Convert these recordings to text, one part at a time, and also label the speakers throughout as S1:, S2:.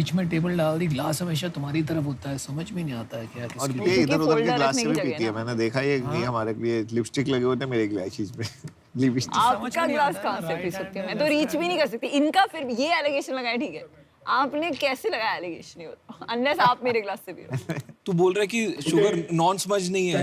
S1: बीच में टेबल डाल दी, ग्लास हमेशा तुम्हारी तरफ होता है, समझ में नहीं आता है क्या
S2: और
S1: किसके
S2: ये इधर उधर के
S3: folder
S2: ग्लास से
S3: रखने
S2: भी
S3: की
S2: पीती
S3: जगह
S2: है, मैंने देखा ये नहीं हमारे लिए लिपस्टिक लगे होते हैं मेरे ग्लासेस में लिपस्टिक
S3: आपका ग्लास कहाँ से पी सकती हूँ मैं तो रीच भी नहीं कर सकती इनका फिर ये एलिगेशन लगाया ठीक है आपने कैसे लगाया एलिगेशन ये बताओ अनलेस आप मेरे ग्लास से पी रहे हो
S4: तू बोल रहा है कि शुगर नॉन स्मज नहीं है।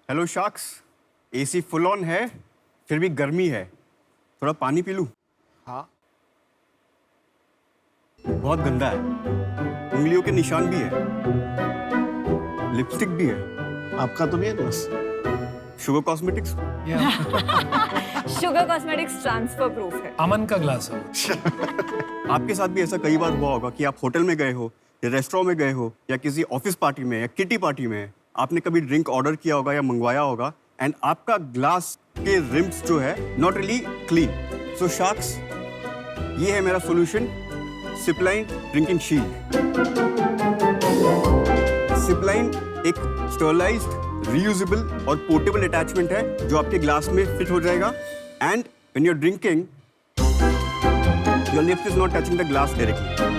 S5: Hello sharks, AC full on है फिर भी गर्मी है, थोड़ा पानी पी लूं?
S2: हाँ
S5: बहुत गंदा है, उंगलियों के निशान भी है, लिपस्टिक भी है।
S2: आपका तो नहीं है दोस्त?
S5: Sugar cosmetics?
S3: Sugar cosmetics transfer proof है
S1: अमन का ग्लास है।
S5: आपके साथ भी ऐसा कई बार हुआ होगा कि आप होटल में गए हो या रेस्टोरेंट में गए हो या किसी ऑफिस पार्टी में या किटी पार्टी में, आपने कभी ड्रिंक ऑर्डर किया होगा या मंगवाया होगा एंड आपका ग्लास के रिम्स जो है not really clean. So sharks, ये है मेरा solution, sipline drinking shield. Sipline एक स्टरलाइज्ड, रीयूजेबल और पोर्टेबल अटैचमेंट है जो आपके ग्लास में फिट हो जाएगा and when you are drinking your lips is not touching the glass directly.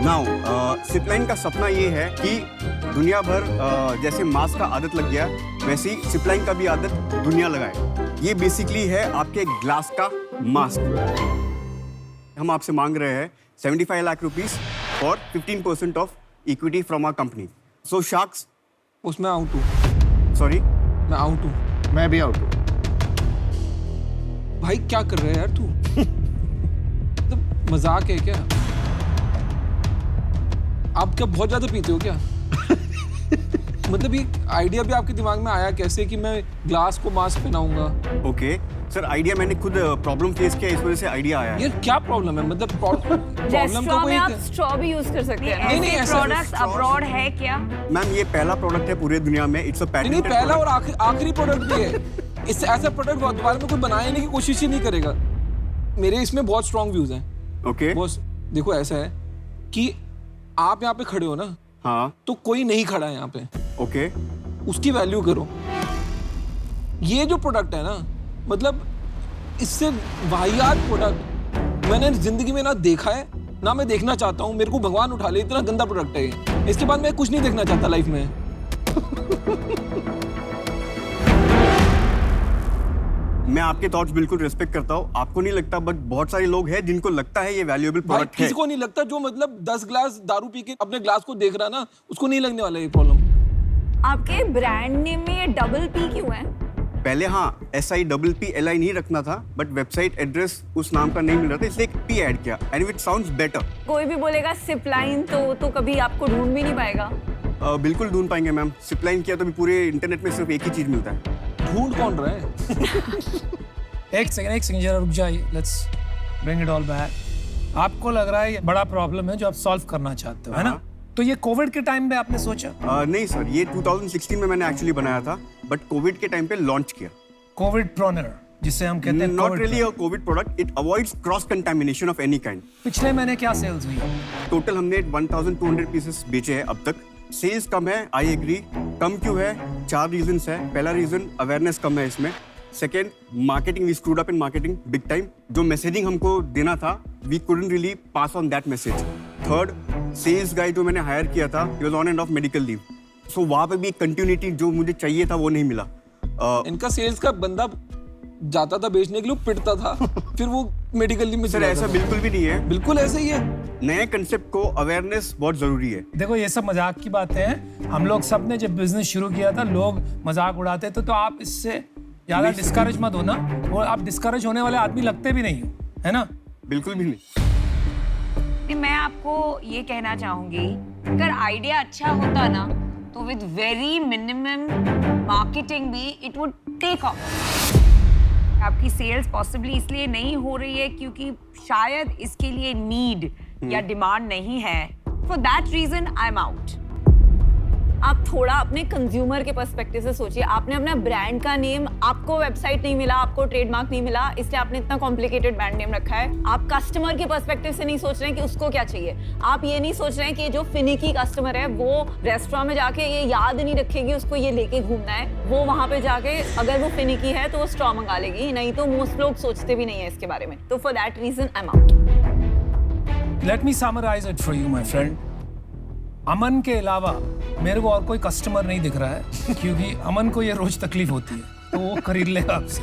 S5: Now sipline का सपना ये है कि दुनिया भर जैसे मास्क का आदत लग गया वैसे ही सिपलाइन का भी आदत दुनिया लगाए। ये बेसिकली है आपके ग्लास का मास्क। हम आपसे मांग रहे हैं 75 lakh rupees for 15% of equity from our company. So sharks,
S4: उसमें आउट हूँ,
S5: सॉरी
S4: मैं आउट हूँ।
S2: मैं भी आउट हूँ।
S4: भाई क्या कर रहा है यार तू? तो मजाक है क्या? आप क्या बहुत ज्यादा पीते हो क्या? मतलब ये आइडिया भी आपके दिमाग में आया कैसे कि मैं ग्लास को मास्क पहनाऊंगा?
S5: ओके सर, आइडिया मैंने खुद प्रॉब्लम फेस किया, इस वजह से आइडिया आया है।
S4: यार क्या प्रॉब्लम है? मतलब प्रॉब्लम
S3: स्ट्रॉ
S4: तो
S3: में आप
S4: कोई
S3: स्ट्रॉ भी यूज कर सकते हैं
S4: नहीं,
S3: ऐसे
S4: ऐसा
S3: प्रोडक्ट्स अब्रॉड है क्या
S5: मैम ये पहला प्रोडक्ट है पूरे दुनिया में, इट्स अ
S4: नहीं
S5: पैटेंटेड
S4: पहला और आखिरी प्रोडक्ट भी है। इससे ऐसा प्रोडक्ट दोबारा में कोई बनाने की कोशिश ही नहीं करेगा। मेरे इसमें बहुत स्ट्रॉन्ग व्यूज हैं।
S5: ओके
S4: बॉस देखो ऐसा है कि आप यहाँ पे खड़े हो ना,
S5: हाँ
S4: तो कोई नहीं खड़ा है यहाँ पे,
S5: ओके
S4: उसकी वैल्यू करो। ये जो प्रोडक्ट है ना, मतलब इससे वाहियात प्रोडक्ट मैंने जिंदगी में ना देखा है ना मैं देखना चाहता हूँ। मेरे को भगवान उठा ले, इतना गंदा प्रोडक्ट है ये। इसके बाद मैं कुछ नहीं देखना चाहता लाइफ में।
S5: मैं आपके थॉट्स बिल्कुल रिस्पेक्ट करता हूँ, आपको नहीं लगता, बट बहुत सारे लोग हैं जिनको लगता है ये वैल्यूएबल
S4: भाई
S5: प्रोडक्ट है।
S4: किसी को नहीं लगता, जो मतलब 10 ग्लास दारू पी के अपने ग्लास को देख रहा ना, उसको नहीं लगने वाला ये प्रॉब्लम।
S3: आपके ब्रांड नेम में ये डबल पी क्यों है
S5: पहले हाँ SIPPLI नहीं रखना था, बट वेबसाइट एड्रेस उस नाम का नहीं मिल रहा था, इसलिए एक P ऐड किया एंड इट साउंड्स बेटर।
S3: कोई भी बोलेगा सिपलाइन तो कभी आपको ढूंढ भी नहीं पाएगा।
S5: बिल्कुल ढूंढ पाएंगे मैम, सिपलाइन किया तो भी पूरे इंटरनेट में सिर्फ एक ही चीज मिलता है।
S4: ढूंढ कौन रहा है?
S1: एक सेकंड जरा रुक जाइए, let's bring it all back. आपको लग रहा है ये बड़ा प्रॉब्लम है जो आप सॉल्व करना चाहते हो, है ना? तो ये कोविड के टाइम पे आपने सोचा?
S5: नहीं सर, ये 2016 में मैंने एक्चुअली बनाया था, बट कोविड के टाइम पे लॉन्च किया।
S1: कोविड प्रोनर जिसे हम कहते हैं,
S5: not really a Covid product, it avoids cross contamination of any kind.
S1: पिछले महीने क्या सेल्स हुई?
S5: टोटल हमने 1200 पीसेस बेचे हैं अब तक। सेल्स कम है, आई एग्री। कम क्यों है? 4 रीजंस है। पहला रीजन, अवेयरनेस कम है इसमें। Second, marketing, we screwed up in marketing big time. जो मैसेजिंग हमको देना था, we couldn't really pass on that message. Third, sales guy जो मैंने हायर किया था, he was on end of medical leave, so वहाँ पे भी कंटिन्यूटी जो मुझे चाहिए था वो नहीं मिला।
S4: इनका सेल्स का बंदा जाता था बेचने के लिए, पिटता था, फिर वो मेडिकली में
S5: सर
S4: चला
S5: ऐसा
S4: जाता।
S5: बिल्कुल भी नहीं है।
S4: बिल्कुल ऐसे ही है।
S5: नए कंसेप्ट को अवेयरनेस बहुत जरूरी है।
S1: देखो ये सब मजाक की बातें हैं। हम लोग सब ने जब बिजनेस शुरू किया था लोग मजाक उड़ाते थे, तो आप इससे ज्यादा डिस्करेज मत हो ना। और आप डिस्करेज होने वाले आदमी लगते भी नहीं हो, है ना?
S5: बिल्कुल भी नहीं।
S6: मैं आपको ये कहना चाहूंगी, अगर आइडिया अच्छा होता ना तो विद वेरी मिनिमम मार्केटिंग भी इट वुड टेक ऑफ। आपकी सेल्स पॉसिबली इसलिए नहीं हो रही है क्योंकि शायद इसके लिए नीड या डिमांड नहीं है। For that reason I am out.
S3: आप थोड़ा अपने कंज्यूमर के पर्सपेक्टिव से सोचिए। आपने अपना ब्रांड का नेम, आपको वेबसाइट नहीं मिला, आपको ट्रेडमार्क नहीं मिला, इसलिए आपने इतना कॉम्प्लिकेटेड ब्रांड नेम रखा है। आप कस्टमर के पर्सपेक्टिव से नहीं सोच रहे हैं कि उसको क्या चाहिए। आप ये नहीं सोच रहे हैं कि जो फिनिकी कस्टमर है वो रेस्टोरेंट में जाके ये याद नहीं रखेगी उसको ये लेके घूमना है। वो वहां पे जाके अगर वो फिनिकी है तो वो स्ट्रॉ मंगा लेगी, नहीं तो मोस्ट लोग सोचते भी नहीं है इसके बारे में। तो for that reason I am out.
S1: Let me summarise it for you my friend. Aman के अलावा मेरे को और कोई कस्टमर नहीं दिख रहा है, क्योंकि अमन को ये रोज तकलीफ होती है, तो वो खरीद लेगा आपसे।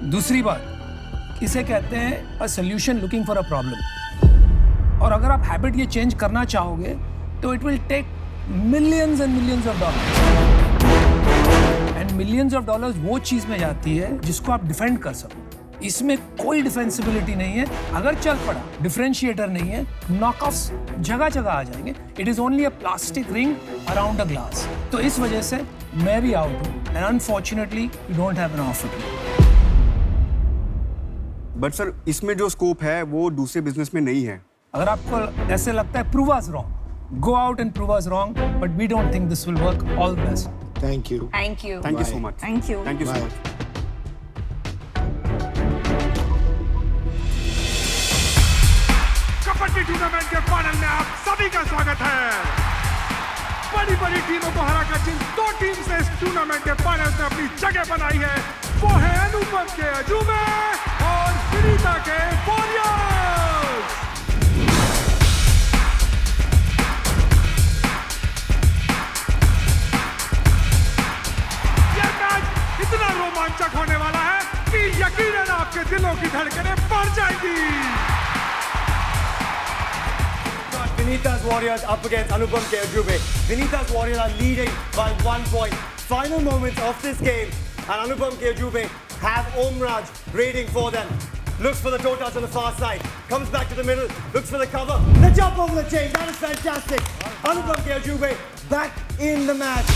S1: दूसरी बात, इसे कहते हैं a solution looking for a problem. और अगर आप हैबिट ये चेंज करना चाहोगे तो it will take millions and millions of dollars. And millions of dollars वो चीज में जाती है जिसको आप डिफेंड कर सको। इसमें कोई डिफेंसिबिलिटी नहीं है। अगर चल पड़ा, डिफरेंशिएटर नहीं है, नॉकऑफ्स जगह जगह आ जाएंगे। It is only a plastic ring around a glass. तो इस वजह से मैं भी आउट हूँ and unfortunately you don't have an offer.
S5: But sir इसमें जो स्कोप है वो दूसरे बिजनेस में नहीं है।
S1: अगर आपको ऐसे लगता है prove us wrong, go out and prove us wrong, but we don't think this will work. All the best.
S2: Thank you.
S6: Thank you.
S5: Thank you so much.
S3: Thank you.
S5: Thank you so
S2: Bye.
S5: Much.
S7: Kabaddi tournament के final में आप सभी का स्वागत है। बड़ी बड़ी टीमों को हराकर जिन दो टीम से इस टूर्नामेंट के फाइनल में अपनी जगह बनाई है वो है अनुपम के अजूबे और विनीता के वॉरियर्स। यह मैच इतना रोमांचक होने वाला है कि यकीनन आपके दिलों की धड़कनें बढ़ जाएंगी।
S8: Vinita's Warriors up against Anupam Kejube. Vinita's Warriors are leading by 1 point. Final moments of this game, and Anupam Kejube have Omraj raiding for them. Looks for the toe touch on the far side. Comes back to the middle. Looks for the cover. The jump over the chain. That is fantastic. Anupam Kejube back in the match.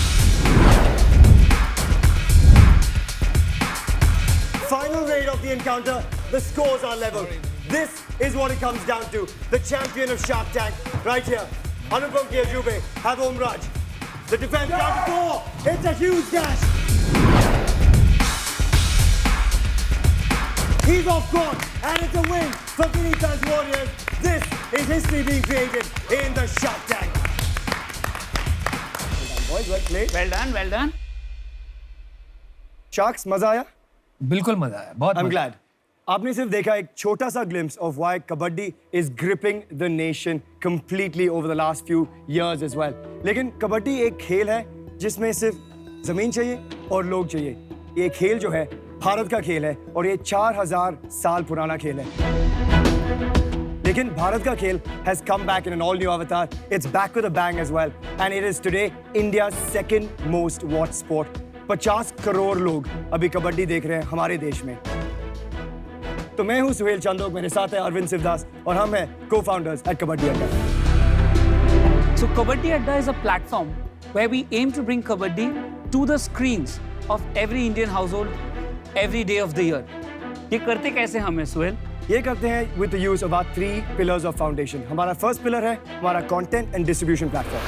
S8: Final raid of the encounter. The scores are level. This is what it comes down to. The champion of Shark Tank, right here. Anupam Kejube have Omraj. The defense counter 4. It's a huge dash. He's off court, and it's a win for Vinita's Warriors. This is history being created in the Shark Tank. Well done, boys. Well played.
S9: Well done, well done.
S8: Sharks, मजा आया?
S1: बिल्कुल मजा आया, बहुत
S8: I'm
S1: मजा आया।
S8: glad. आपने सिर्फ देखा एक छोटा सा glimpse of why kabaddi is gripping the nation completely over the last few years as well. लेकिन कबड्डी एक खेल है जिसमें सिर्फ जमीन चाहिए और लोग चाहिए। ये खेल जो है भारत का खेल है और ये 4000 साल पुराना खेल है। लेकिन भारत का खेल has come back in an all new avatar. It's back with a bang as well, and it is today India's second most watched sport. 50 crore लोग अभी कबड्डी देख रहे हैं हमारे देश में। तो मैं हूं सुहेल चंदोक, मेरे साथ है अरविंद शिवदास और हम हैं co-founders at कबड्डी अड्डा।
S9: So Kabaddi Adda is a platform where we aim to bring Kabaddi to the screens of every Indian household every day of the year. ये करते कैसे हम हैं सुहेल?
S8: ये करते हैं with the use of our 3 pillars of foundation. हमारा first pillar है हमारा content and distribution platform.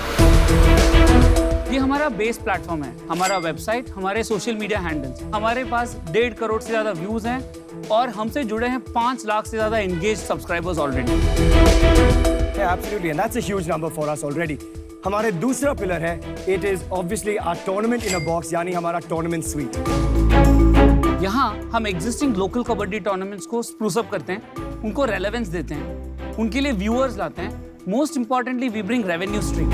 S9: ये हमारा बेस प्लेटफॉर्म है, हमारा वेबसाइट, हमारे सोशल मीडिया हैंडल्स। हमारे पास 1.5 करोड़ से ज़्यादा व्यूज़ हैं और हमसे जुड़े हैं 5 लाख से ज़्यादा engage subscribers already.
S8: Yeah, absolutely, and that's a huge number for us already. हमारे दूसरा पिलर है it is obviously our tournament in a box, यानी हमारा tournament suite.
S9: यहाँ हम एग्जिस्टिंग लोकल कबड्डी टूर्नामेंट्स को स्प्रूस अप करते हैं, उनको रेलेवेंस देते हैं, उनके लिए व्यूअर्स लाते हैं। Most importantly we bring revenue stream.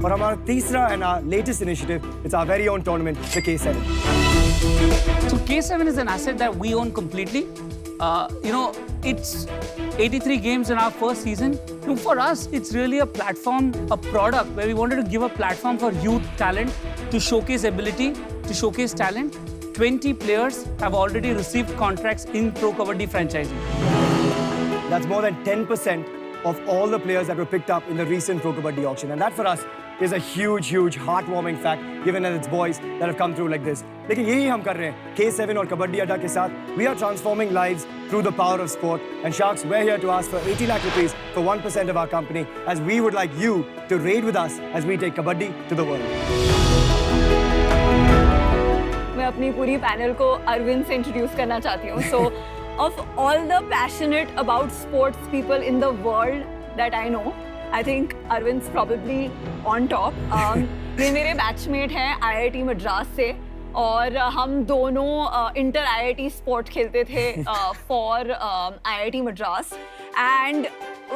S8: और हमारा तीसरा and our latest initiative, it's our very own tournament, the K7.
S9: So K7 is an asset that we own completely. You know, it's 83 games in our first season. So for us, it's really a platform, a product where we wanted to give a platform for youth talent to showcase ability, to showcase talent. 20 players have already received contracts in Pro Kabaddi franchising.
S8: That's more than 10% of all the players that were picked up in the recent Pro Kabaddi auction. And that for us is a huge, huge, heartwarming fact, given that it's boys that have come through like this. लेकिन यही हम कर रहे हैं K7 और कबड्डी अड्डा के साथ. We are transforming lives through the power of sport. And Sharks, we're here to ask for 80 lakh rupees for 1% of our company, as we would like you to raid with us as we take kabaddi to the world.
S3: मैं अपनी पूरी panel को अरविंद से introduce करना चाहती हूँ. So, of all the passionate about sports people in the world that I know, I think Arvind's probably on top. ये मेरे बैचमेट हैं IIT मद्रास से और हम दोनों इंटर IIT स्पोर्ट खेलते थे फॉर IIT मद्रास. एंड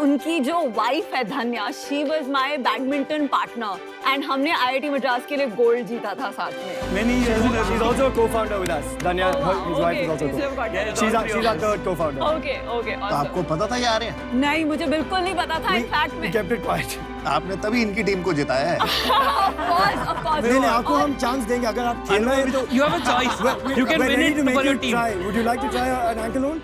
S3: उनकी जो वाइफ है धन्या, she was my badminton partner and हमने IIT मद्रास के लिए गोल्ड जीता था साथ में.
S8: Many years. She's also a co-founder with us. Danya, his wife is also she's our third co-founder.
S3: Okay, okay.
S2: तो आपको पता था ये आ रहे हैं?
S3: नहीं, मुझे बिल्कुल नहीं पता था. In fact
S8: We kept it quiet.
S2: आपने तभी इनकी टीम को जिताया है.
S3: of course.
S8: नहीं, आपको हम चांस देंगे अगर आप खेलना है तो.
S9: You have a choice. You can
S8: We're
S9: win
S8: ready
S9: it
S8: to make
S9: for your
S8: you
S9: team.
S8: try. Would you like to try an ankle hold?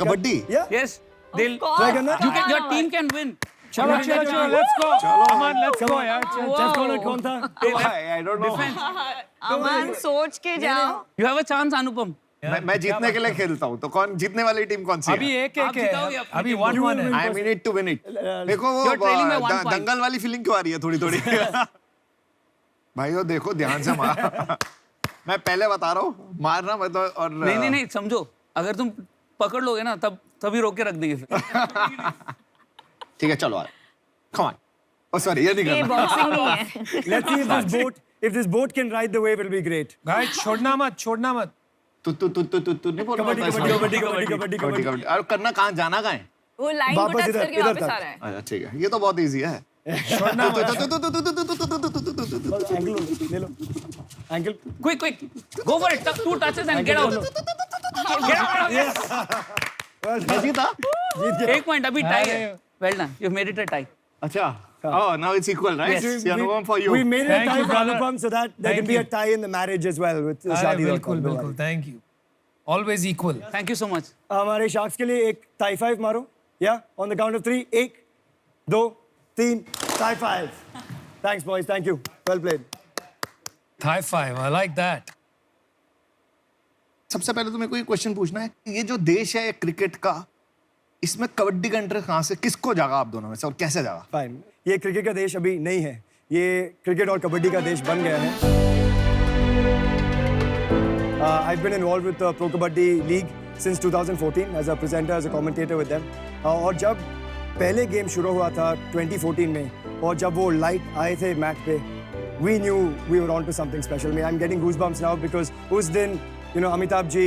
S2: Kabaddi?
S8: Yeah.
S9: Yes, they'll.
S8: Try करना?
S9: Your team can win.
S1: चलो let's go. Aman, let's go यार.
S8: Chess corner कौन था?
S2: I don't know.
S6: अमन सोच के जाओ.
S9: You have a chance, Anupam.
S2: मैं जीतने के लिए खेलता हूँ. तो कौन जीतने वाली टीम कौन सी है?
S1: अभी एक
S9: आप जिताओगे
S1: है.
S9: अपनी
S1: अभी
S9: team.
S1: 1-1 है.
S2: I mean it to win it. देखो वो
S9: You're trailing by 1 point.
S2: दंगल वाली फीलिंग क्यों आ रही है थोड़ी-थोड़ी? भाइयों देखो ध्यान से मार. मैं पहले बता रहा हूँ मारना मत और
S9: नहीं समझो, अगर तुम पकड़ लोगे ना तभी रोक के रख देंगे फिर.
S2: ठीक है चलो यार. Come on. Oh sorry ये नहीं
S6: ये
S2: करना.
S6: बॉक्सिंग नहीं है.
S8: Let's see if this boat can ride the wave, it'll be great.
S1: Guys, छोड़ना मत.
S2: तू नहीं बोल रहा था इसमें? कबड्डी. और करना कहाँ जाना कहाँ है?
S3: वो लाइन को
S8: वापस
S3: टच
S8: इधर-
S3: करके
S8: इधर
S3: वापस
S8: तक.
S3: आ रहा है.
S2: अच्छा ठीक है. ये तो बहुत इजी है.
S1: छोड़ना मत.
S8: बस ankle ले लो. Ankle.
S9: Quick, go for it. 2 touches and get out. Get out. Yes.
S2: मैं जीता.
S8: जीत गए.
S9: 1 point अभी tie है. Well done. You've made it a tie.
S2: अच्छा. Oh, now it's equal, right?
S9: Yes.
S2: See, Anupam for you.
S8: We made it a
S1: Thank
S8: tie
S1: you,
S8: for
S1: brother.
S8: Anupam so that there
S1: Thank
S8: can be
S1: you.
S8: a tie in the marriage as well with
S1: अरे
S8: Shadi.
S1: बिल्कुल. Thank you. Always equal.
S9: Thank you so much.
S8: हमारे sharks के लिए एक tie 5 मारो. Yeah, on the count of 3. 1, 2, 3. tie 5. Thanks boys. Thank you. Well played.
S1: High five. I like that.
S2: सबसे पहले तो मेरे को ये क्वेश्चन पूछना है. ये जो देश है क्रिकेट का, इसमें कबड्डी का इंटरेस्ट कहाँ से, किसको जागा आप दोनों में से और कैसे जागा?
S8: Fine. ये क्रिकेट का देश अभी नहीं है. ये क्रिकेट और कबड्डी का देश बन गया है. I've been involved with the Pro Kabaddi League since 2014 as a presenter, as a commentator with them. और जब पहले गेम शुरू हुआ था 2014 में और जब वो लाइट आए थे मैच पे, we knew we were on to something special. I mean, I'm getting goosebumps now because उस दिन, you know, Amitabh ji,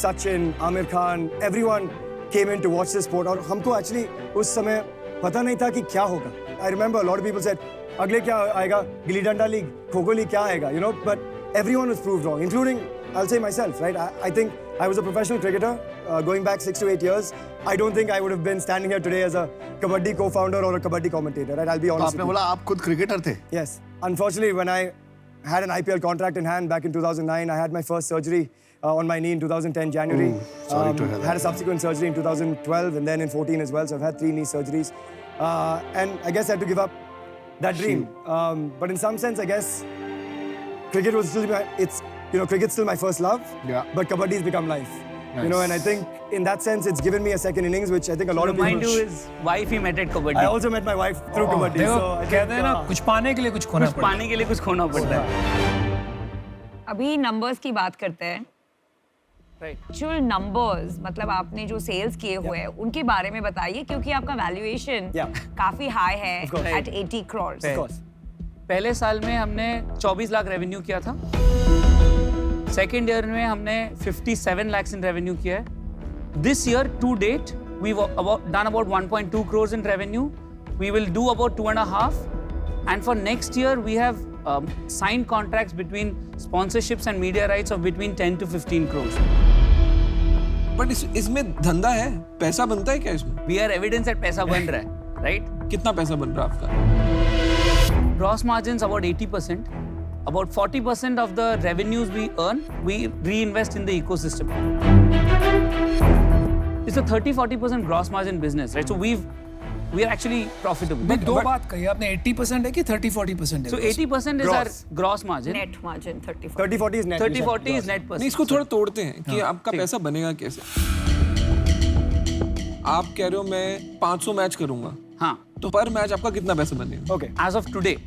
S8: Sachin, Amir Khan, everyone came in to watch this sport. और हमको actually उस समय पता नहीं था कि क्या होगा. I remember a lot of people said, अगले क्या आएगा? गिल्ली डंडा लीग, खो खो लीग क्या आएगा? You know, but everyone was proved wrong, including, I'll say myself, right? I think I was a professional cricketer going back 6 to 8 years. I don't think I would have been standing here today as a kabaddi co-founder or a kabaddi commentator, right? I'll be
S2: तो
S8: honest
S2: आपने
S8: with you.
S2: बोला आप खुद cricketer थे.
S8: Yes. Unfortunately, when I had an IPL contract in hand back in 2009, I had my first surgery on my knee in 2010 January.
S2: sorry to hear that.
S8: Had a subsequent surgery in 2012 and then in 14 as well. So I've had 3 knee surgeries. And I guess I had to give up that dream. But in some sense, I guess cricket was still cricket's still my first love.
S2: Yeah.
S8: But kabaddi's become life. You know,
S2: Nice.
S8: and I think in that sense, it's given me a second innings, which I think a lot of
S9: Remind
S8: people.
S9: you his wife he met at
S8: I
S9: kabaddi.
S8: also met my wife through kabaddi.
S1: देखो
S8: So I
S1: कहते हैं ना
S8: think,
S1: कुछ पाने के लिए कुछ खोना
S9: कुछ
S1: पड़ता है.
S9: पाने के लिए कुछ खोना पड़ता है.
S6: अभी नंबर्स की बात करते हैं.
S9: Right.
S6: एक्चुअल नंबर्स मतलब आपने जो सेल्स किए हुए हैं उनके बारे में बताइए क्योंकि आपका वैल्यूएशन
S8: Yeah.
S6: काफी हाई है
S8: course.
S6: At 80 crores.
S8: of course.
S9: पहले साल में हमने 24 लाख रेवेन्यू किया था. सेकेंड ईयर में हमने 57 lakhs in revenue किया है. This year to date we've done about 1.2 crores in revenue. We will do about 2.5, and for next year we have signed contracts between sponsorships and media rights of between 10 to 15 crores.
S4: But इसमें धंधा है, पैसा बनता है क्या इसमें?
S9: We are evidence that पैसा बन रहा है, right?
S4: कितना पैसा बन रहा है आपका?
S9: Gross margins about 80%. About 40% of the revenues we earn, we reinvest in the ecosystem. It's a 30-40% gross margin business, right? So we are actually profitable.
S1: मैं दो बात कही आपने, 80% है कि 30-40% है?
S9: So 80% is our gross margin.
S3: Net margin 30-40.
S8: 30-40 is net.
S9: 30-40 is net
S4: नहीं,
S9: percent.
S4: इसको थोड़ा तोड़ते हैं कि आपका पैसा बनेगा कैसे। आप कह रहे हो मैं 500 मैच करूंगा,
S9: हाँ,
S4: तो पर मैच आपका कितना पैसा बनेगा?
S8: Okay.
S9: as of today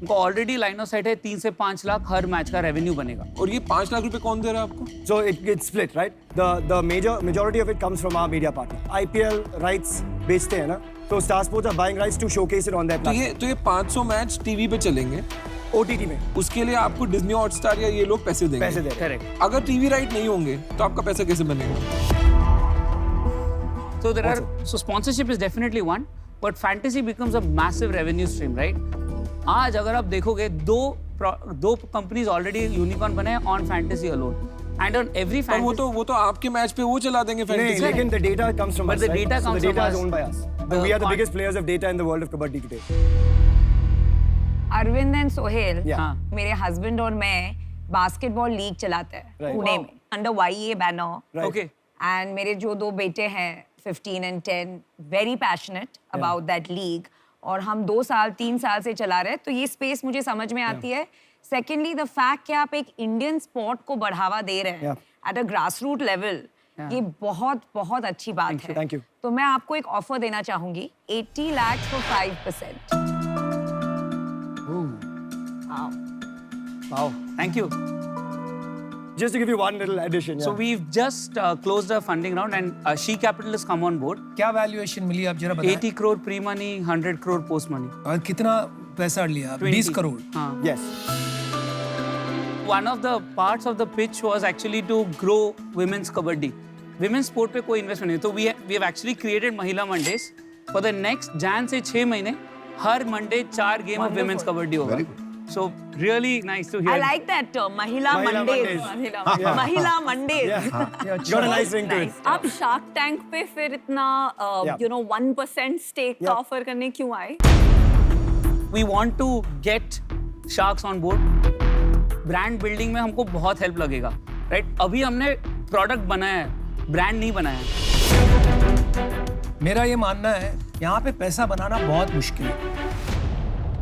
S9: उनको ऑलरेडी लाइन ऑफ साइट है 3 से 5 लाख हर मैच का रेवेन्यू बनेगा।
S4: और ये 5 लाख रुपए कौन दे रहा है आपको?
S8: So it's split, right? The majority of it comes from our media partner. IPL rights बेचते हैं ना, तो Star Sports are buying rights to showcase it on their platform.
S4: तो ये 500 मैच टीवी पे चलेंगे,
S8: OTT में
S4: उसके लिए आपको डिज्नी हॉटस्टार या ये लोग पैसे देंगे।
S8: पैसे दे रहे हैं।
S9: करेक्ट।
S4: अगर टीवी राइट नहीं होंगे तो आपका पैसा कैसे बनेगा?
S9: So there are sponsorship is definitely one, but fantasy becomes a massive revenue stream, right? आज अगर आप देखोगे दो कंपनीज ऑलरेडी यूनिकॉर्न बने हैं on fantasy alone, and on every
S4: पर वो तो आपके मैच पे वो चला देंगे
S8: नहीं,
S4: फैंटेसी।
S8: लेकिन the data comes from
S9: But
S8: us,
S9: the
S8: right?
S9: data
S8: So
S9: comes
S8: the
S9: from
S8: data is
S9: us.
S8: owned by us.
S9: The
S8: We are the
S9: con-
S8: biggest players of data in the world of kabaddi today.
S6: Arvind and Sohail,
S8: Yeah.
S9: हाँ।
S6: मेरे husband और मैं basketball league चलाते हैं
S8: Right.
S6: Pune
S8: Wow.
S6: में under YEA banner.
S8: Right.
S9: Okay.
S6: And मेरे जो 2 बेटे हैं 15 and 10 very passionate about that league, और हम 2-3 साल से चला रहे हैं, तो ये स्पेस मुझे समझ में आती है। सेकेंडली द फैक्ट कि आप एक इंडियन स्पोर्ट को बढ़ावा दे रहे हैं at a grass root level, ये बहुत बहुत अच्छी बात है।
S8: Thank you.
S6: तो मैं आपको एक ऑफर देना चाहूंगी, 80 lakhs for 5%।
S9: Wow, thank you.
S8: Just to give you one little addition.
S9: So
S8: Yeah.
S9: we've just closed a funding round and She Capital has come on board.
S1: क्या वैल्यूएशन मिली आप जरा बताएं?
S9: 80 crore pre-money, 100 crore post-money.
S1: और कितना पैसा लिया? 20 करोड़।
S9: हाँ.
S8: Yes.
S9: One of the parts of the pitch was actually to grow women's kabaddi. Women's sport पे कोई investment नहीं, तो we have actually created Mahila Mondays. For the next Jan से 6 महीने हर Monday 4 game of women's kabaddi होगा.
S2: Very good.
S9: So really nice to hear.
S6: I like that term, Mahila
S8: Mahila
S6: Mondays.
S8: Mondays.
S6: Mahila Mondays.
S8: Got a nice ring to it.
S3: आप shark tank पे फिर इतना
S8: Yeah.
S3: 1% stake का
S8: Yeah.
S3: Offer करने क्यों आए?
S9: We want to get sharks on board. Brand building में हमको बहुत हेल्प लगेगा, राइट? अभी हमने प्रोडक्ट बनाया है, ब्रांड नहीं बनाया है।
S1: मेरा ये मानना है यहाँ पे पैसा बनाना बहुत मुश्किल है।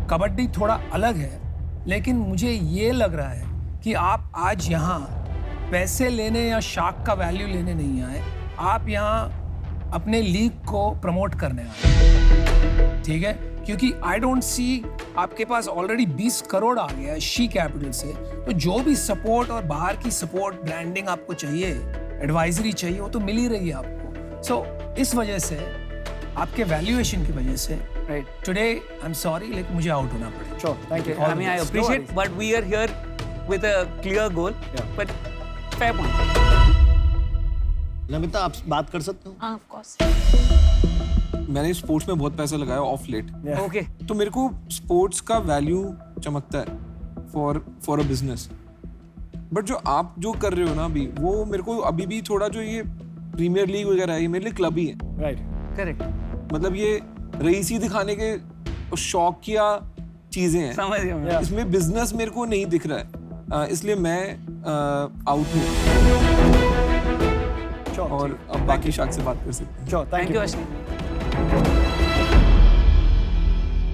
S1: कबड्डी थोड़ा अलग है, लेकिन मुझे ये लग रहा है कि आप आज यहाँ पैसे लेने या शार्क का वैल्यू लेने नहीं आए, आप यहाँ अपने लीग को प्रमोट करने आए, ठीक है? क्योंकि आई डोंट सी, आपके पास ऑलरेडी 20 करोड़ आ गया है शी कैपिटल से, तो जो भी सपोर्ट और बाहर की सपोर्ट, ब्रांडिंग आपको चाहिए, एडवाइजरी चाहिए, वो तो मिल ही रही है आपको। सो इस वजह से, आपके वैल्यूएशन की वजह से,
S9: Right.
S1: Today I am sorry, लेकिन मुझे आउट होना पड़ेगा।
S8: Sure. Thank you.
S9: I mean, I appreciate, but we are here with a clear goal.
S8: Yeah.
S9: But fair point.
S2: Namita, आप बात कर सकते हो?
S6: हाँ, of course.
S4: मैंने स्पोर्ट्स में बहुत पैसा लगाया ऑफ लेट,
S8: Yeah.
S9: Okay.
S4: तो मेरे को स्पोर्ट्स का वैल्यू चमकता है फॉर अ बिजनेस। बट जो आप जो कर रहे हो ना अभी, वो मेरे को अभी भी थोड़ा, जो ये प्रीमियर लीग वगैरह है, ये मेरे लिए क्लब ही है।
S8: Right.
S9: Correct.
S4: मतलब ये रईसी दिखाने के शौक किया चीजें हैं,
S9: समझ गया मैं।
S8: Yeah.
S4: इसमें बिजनेस मेरे को नहीं दिख रहा है, इसलिए मैं आउट हूँ।
S8: Sure.
S4: और अब बाकी शाख से बात कर सकते हैं।
S8: Sure. Thank
S9: Thank you,
S8: you.
S9: Ashni.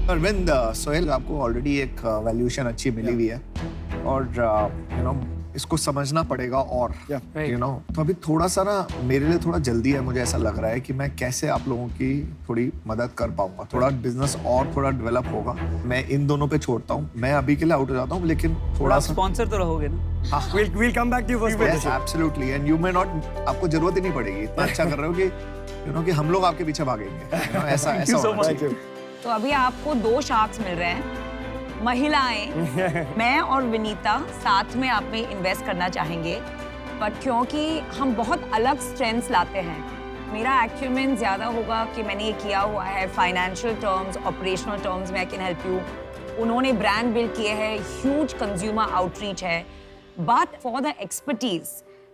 S2: Arvind, Sohail, आपको ऑलरेडी एक वैल्यूएशन अच्छी मिली हुई है, और यू नो इसको समझना पड़ेगा, और
S8: Yeah.
S9: Right.
S2: यू नो तो अभी थोड़ा सा ना मेरे लिए थोड़ा जल्दी है। मुझे ऐसा लग रहा है कि मैं कैसे आप लोगों की थोड़ी मदद कर पाऊंगा, थोड़ा बिजनेस और थोड़ा डेवलप होगा। मैं इन दोनों पे छोड़ता हूँ, मैं अभी के लिए आउट हो जाता हूँ, लेकिन थोड़ा
S9: आप
S2: सा
S9: स्पॉन्सर तो रहोगे ना?
S8: We'll come back to you for sponsorship.
S2: Absolutely, and you may not, आपको जरूरत ही नहीं पड़ेगी, इतना अच्छा कर रहे हो कि यू नो कि हम लोग आपके पीछे भागेंगे, you know, ऐसा
S8: Thank
S2: ऐसा
S8: you so
S2: होना
S8: much.
S2: चाहिए।
S8: Thank you.
S6: तो अभी आपको 2 शार्क्स मिल रहे हैं, महिलाएं, मैं और विनीता साथ में आप में इन्वेस्ट करना चाहेंगे, बट क्योंकि हम बहुत अलग स्ट्रेंथ्स लाते हैं, मेरा एक्यूमेन ज़्यादा होगा कि मैंने ये किया हुआ है फाइनेंशियल टर्म्स, ऑपरेशनल टर्म्स में आई कैन हेल्प यू। उन्होंने ब्रांड बिल्ड किए हैं, ह्यूज कंज्यूमर आउटरीच है, बट फॉर द एक्सपर्टीज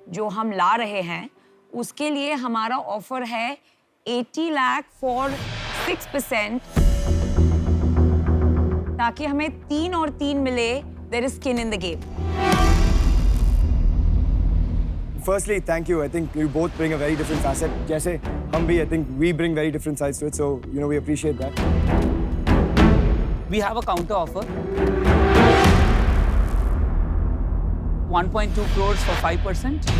S6: जो हम ला रहे हैं, उसके लिए हमारा ऑफर है 80 लाख फॉर 6%, ताकि हमें 3 और 3 मिले. There is skin in the game.
S8: Firstly, thank you. I think you both bring a very different facet. जैसे हम भी, I think we bring very different sides to it. So, we appreciate that.
S9: We have a counter offer. 1.2 crores for 5%.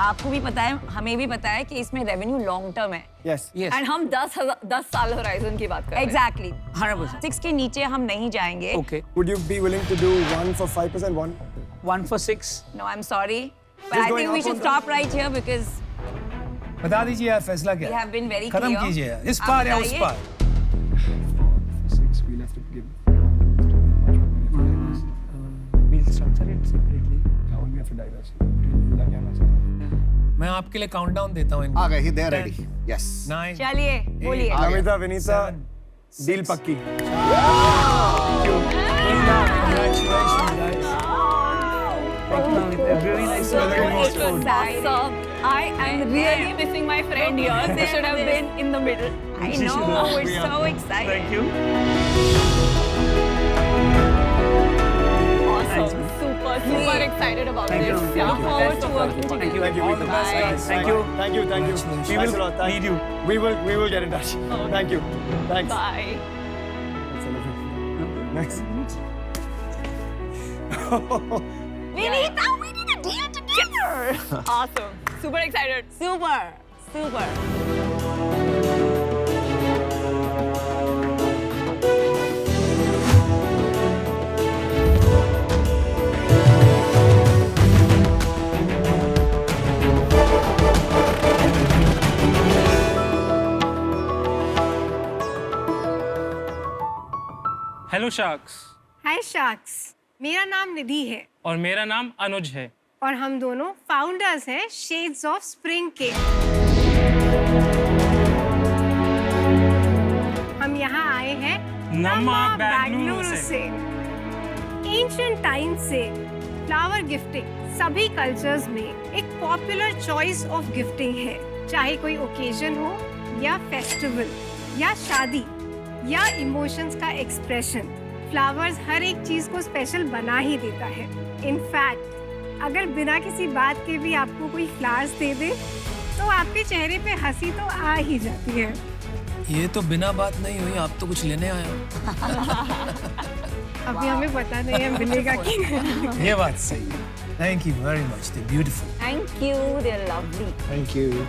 S3: आपको भी पता है, हमें भी पता है कि इसमें रेवेन्यू लॉन्ग टर्म है.
S8: Yes.
S9: Yes.
S3: एंड हम 10 साल होराइजन की बात कर रहे हैं.
S6: Exactly.
S9: 100%.
S6: 6 के नीचे हम नहीं जाएंगे.
S9: Okay.
S8: Would you be willing to do 1 for 5%? 1?
S9: 1 for 6.
S6: No, I'm sorry. But
S8: Just
S6: I
S8: going
S6: think we
S8: up
S6: should
S8: on
S6: stop right here because
S1: बता दीजिए यार फैसला क्या
S6: we
S1: है?
S6: have been very
S1: खत्म
S6: clear.
S1: कीजिए यार. इस
S6: आप
S1: पार या उस
S6: बताइए.
S1: पार.
S8: 6, we'll have to give.
S9: We'll structure it separately.
S8: How will we have to diverse?
S1: मैं आपके लिए काउंटडाउन देता हूँ इनको.
S2: आ गए ही, they are ready. Yes.
S1: 9.
S6: चलिए बोलिए.
S2: आ गया.
S8: Namita, Vinita,
S1: 7,
S8: deal पक्की.
S1: Congratulations guys.
S9: Really nice to meet you.
S3: It was awesome. I am really missing my friend here. They should have been in the middle.
S6: I know, we're so excited.
S9: Thank you.
S3: Awesome. Super excited about
S9: Thank
S3: this.
S9: you.
S3: Look forward to working
S9: Thank
S3: together.
S9: you.
S8: Thank you.
S9: All the best,
S8: Bye.
S9: guys. Thank you.
S8: Thank you. Thank you.
S1: Congratulations.
S8: We will
S9: need you.
S8: We will get in touch. Thank you. Thanks.
S3: Bye.
S8: Next.
S6: Vinita, we did a deal together.
S3: Awesome. Super excited.
S6: Super.
S10: Hello sharks.
S11: Hi sharks, मेरा नाम निधि है
S10: और मेरा नाम अनुज है
S11: और हम दोनों फाउंडर्स हैं शेड्स ऑफ स्प्रिंग के। हम यहाँ आए हैं
S10: नमा
S11: बेंगलुरु से। एंशिएंट टाइम से फ्लावर गिफ्टिंग सभी कल्चर्स में एक पॉपुलर चॉइस ऑफ गिफ्टिंग है। चाहे कोई ओकेजन हो या फेस्टिवल या शादी या इमोशंस का एक्सप्रेशन, फ्लावर्स हर एक चीज को स्पेशल बना ही देता है। इनफैक्ट अगर बिना किसी बात के भी आपको कोई फ्लावर्स दे दे तो आपके चेहरे पे हंसी तो आ ही जाती है।
S1: ये तो बिना बात नहीं हुई, आप तो कुछ लेने आए हो.
S11: अभी हमें पता नहीं है मिलेगा कि नहीं।
S1: ये बात सही है. Thank you very much. They're beautiful.
S3: Thank you. They're lovely.
S2: Thank you.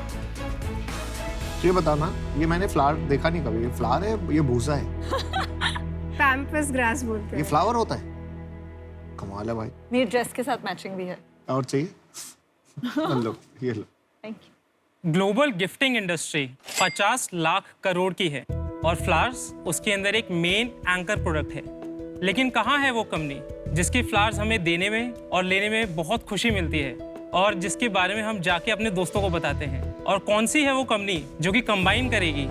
S2: ये बताना, ये मैंने फ्लावर देखा नहीं कभी. ये फ्लावर है, ये भूसा है.
S11: पैम्पस ग्रास बोलते
S2: ये
S11: हैं।
S2: फ्लावर होता है. कमाल है भाई.
S3: मेरी ड्रेस के साथ मैचिंग भी है.
S2: और चाहिए? लो, ये लो.
S3: Thank you.
S10: Global gifting industry 50 lakh crore की है और फ्लावर्स उसके अंदर एक मेन एंकर प्रोडक्ट है। लेकिन कहाँ है वो कंपनी जिसकी फ्लावर्स हमें देने में और लेने में बहुत खुशी मिलती है और जिसके बारे में हम जाके अपने दोस्तों को बताते हैं? और कौन सी है वो कंपनी जो कि कंबाइन करेगी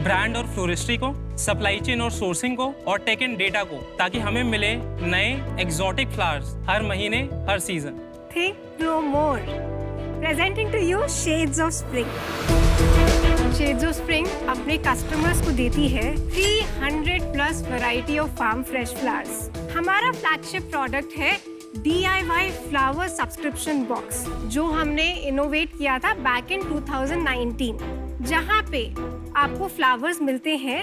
S10: ब्रांड और फ्लोरिस्ट्री को, सप्लाई चेन और सोर्सिंग को और टेक एंड डेटा को, ताकि हमें मिले नए एक्सोटिक फ्लावर्स हर महीने, हर season.
S11: Think no more. Presenting to you Shades of Spring. Shades of Spring अपने कस्टमर्स को देती है 300+ variety of farm fresh flowers. हमारा फ्लैगशिप प्रोडक्ट है DIY फ्लावर सब्सक्रिप्शन बॉक्स, जो हमने इनोवेट किया था बैक इन 2019, जहाँ पे आपको फ्लावर्स मिलते हैं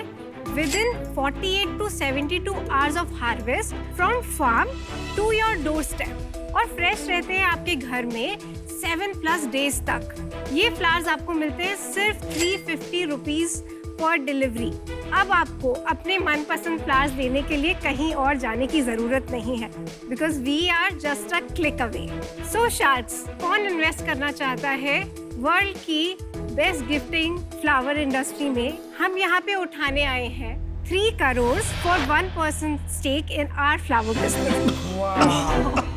S11: within 48 to 72 hours of harvest from farm to your doorstep और फ्रेश रहते हैं आपके घर में 7+ days तक। ये फ्लावर्स आपको मिलते हैं सिर्फ 350 रुपीज पर डिलीवरी। अब आपको अपने मनपसंद फ्लावर्स देने के लिए कहीं और जाने की जरूरत नहीं है, because we are just a click away. So sharks, कौन इन्वेस्ट करना चाहता है वर्ल्ड की बेस्ट गिफ्टिंग फ्लावर इंडस्ट्री में? हम यहाँ पे उठाने आए हैं 3 crore for 1% stake in our flower business.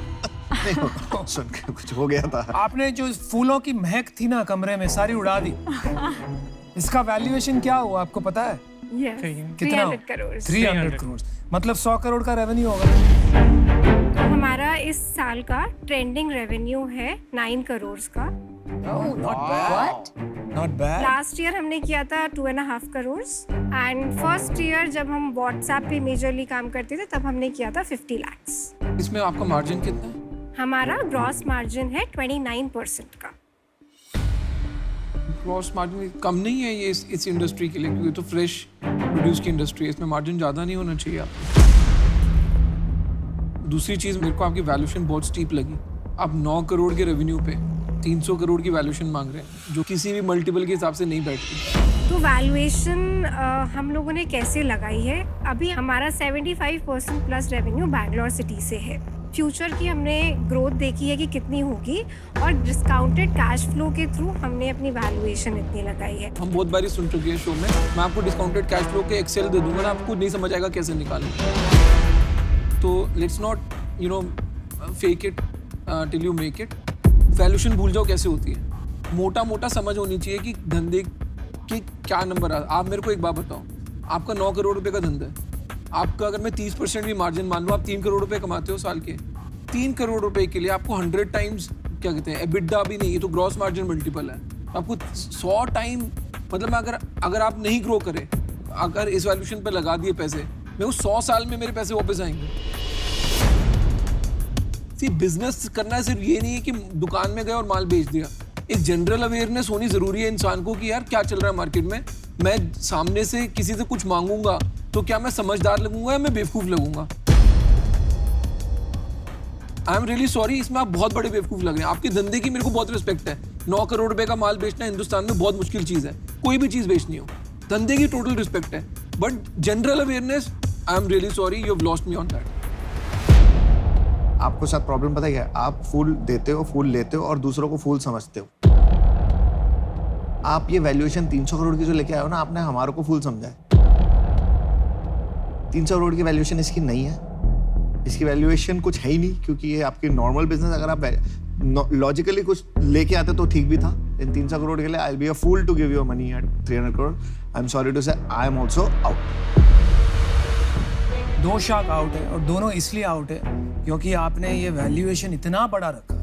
S2: सुन के कुछ हो गया था.
S1: आपने जो फूलों की महक थी ना कमरे में, सारी उड़ा दी. इसका वैल्यूएशन क्या हुआ आपको पता है?
S11: कितना? 300 करोड़।
S1: 300 करोड़ मतलब 100 करोड़ का रेवेन्यू होगा।
S11: तो हमारा इस साल का ट्रेंडिंग रेवेन्यू है 9 करोड़ का।
S1: Not bad. Not bad.
S11: Last year हमने किया था 2.5 करोड़ एंड फर्स्ट ईयर जब हम व्हाट्सएप पे मेजरली काम करते थे तब हमने किया था 50 लाख।
S4: इसमें आपका मार्जिन कितना है?
S11: हमारा ग्रॉस मार्जिन है 29% का।
S4: ग्रॉस मार्जिन कम नहीं है ये इस इंडस्ट्री के लिए, क्योंकि तो फ्रेश प्रोड्यूस की इंडस्ट्री है, इसमें मार्जिन ज़्यादा नहीं होना चाहिए आपको। दूसरी चीज़, मेरे को आपकी वैल्यूएशन बहुत स्टीप लगी। आप 9 करोड़ के रेवेन्यू पे 300 करोड़ की वैल्यूएशन मांग रहे हैं, जो किसी भी मल्टीपल के हिसाब से नहीं बैठती।
S11: तो वैल्यूएशन हम लोगों ने कैसे लगाई है? अभी हमारा 75% प्लस रेवेन्यू बैंगलोर सिटी से है। फ्यूचर की हमने ग्रोथ देखी है कि कितनी होगी और डिस्काउंटेड कैश फ्लो के थ्रू हमने अपनी वैल्यूएशन इतनी लगाई है।
S4: हम बहुत बारी सुन चुके हैं शो में, मैं आपको डिस्काउंटेड कैश फ्लो के एक्सेल दे दूंगा ना, आपको नहीं समझ आएगा कैसे निकालें। तो let's not fake it till you make it. Valuation भूल जाओ कैसे होती है, मोटा मोटा समझ होनी चाहिए कि धंधे की क्या नंबर आ। आप मेरे को एक बात बताओ, आपका 9 करोड़ रुपए का धंधा है, आपका अगर मैं 30% भी मार्जिन मान लूँ, आप 3 करोड़ रुपए कमाते हो साल के। 3 करोड़ रुपए के लिए आपको 100 टाइम्स क्या कहते हैं, एबिडा भी नहीं, ये तो ग्रॉस मार्जिन मल्टीपल है। आपको 100 टाइम, मतलब अगर आप नहीं ग्रो करें, अगर इस वैल्यूएशन पे लगा दिए पैसे, मैं वो 100 साल में मेरे पैसे वापस आएंगे। बिजनेस करना सिर्फ ये नहीं है कि दुकान में गए और माल बेच दिया। एक जनरल अवेयरनेस होनी जरूरी है इंसान को कि यार क्या चल रहा है मार्केट में। मैं सामने से किसी से कुछ मांगूंगा तो क्या मैं समझदार लगूंगा या मैं बेवकूफ लगूंगा? आई एम रियली सॉरी, इसमें आप बहुत बड़े बेवकूफ लग रहे हैं। आपके धंधे की मेरे को बहुत रिस्पेक्ट है। 9 करोड़ रुपए का माल बेचना हिंदुस्तान में बहुत मुश्किल चीज है, कोई भी चीज बेचनी हो। धंधे की टोटल रिस्पेक्ट है, but general awareness, I am really sorry, you have lost me on that.
S2: आपको साथ प्रॉब्लम पता है, आप फूल देते हो, फूल लेते हो और दूसरों को फूल समझते हो। आप ये वैल्यूएशन 300 करोड़ की जो लेके आए हो ना, आपने हमारों को फूल समझा है। 300 करोड़ की वैल्यूएशन इसकी नहीं है, इसकी वैल्यूएशन कुछ है ही नहीं, क्योंकि ये आपकी नॉर्मल बिजनेस। अगर आप लॉजिकली कुछ लेके आते तो ठीक भी था। इन 300 करोड़ के लिए I will be a fool to give you money at 300 crore. I am sorry to say, I am also out.
S1: 2 shark out है, और दोनों इसलिए आउट है क्योंकि आपने ये वैल्यूएशन इतना बड़ा रखा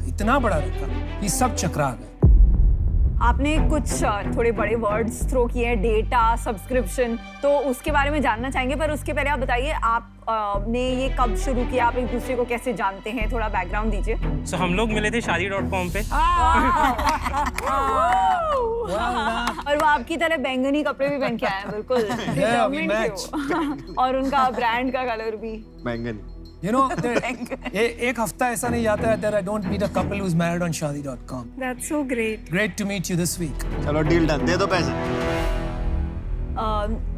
S1: कि सब चकरा गए।
S3: आपने कुछ थोड़े बड़े वर्ड्स थ्रो किए हैं, डेटा, सब्सक्रिप्शन, तो उसके बारे में जानना चाहेंगे। पर उसके पहले आप बताइए, आपने ये कब शुरू किया, आप एक दूसरे को कैसे जानते हैं, थोड़ा बैकग्राउंड दीजिए।
S10: So, हम लोग मिले थे शादी.com पे।
S3: और वो आपकी तरह बैंगनी कपड़े भी पहन के आए हैं, बिल्कुल determined थे वो। और उनका ब्रांड का कलर भी
S5: बैंगनी।
S1: You know, एक हफ्ता ऐसा नहीं जाता है that I don't meet a couple who's married on Shaadi.com.
S11: That's so great.
S1: Great to meet you this week.
S2: चलो डील डन, दे दो पैसे।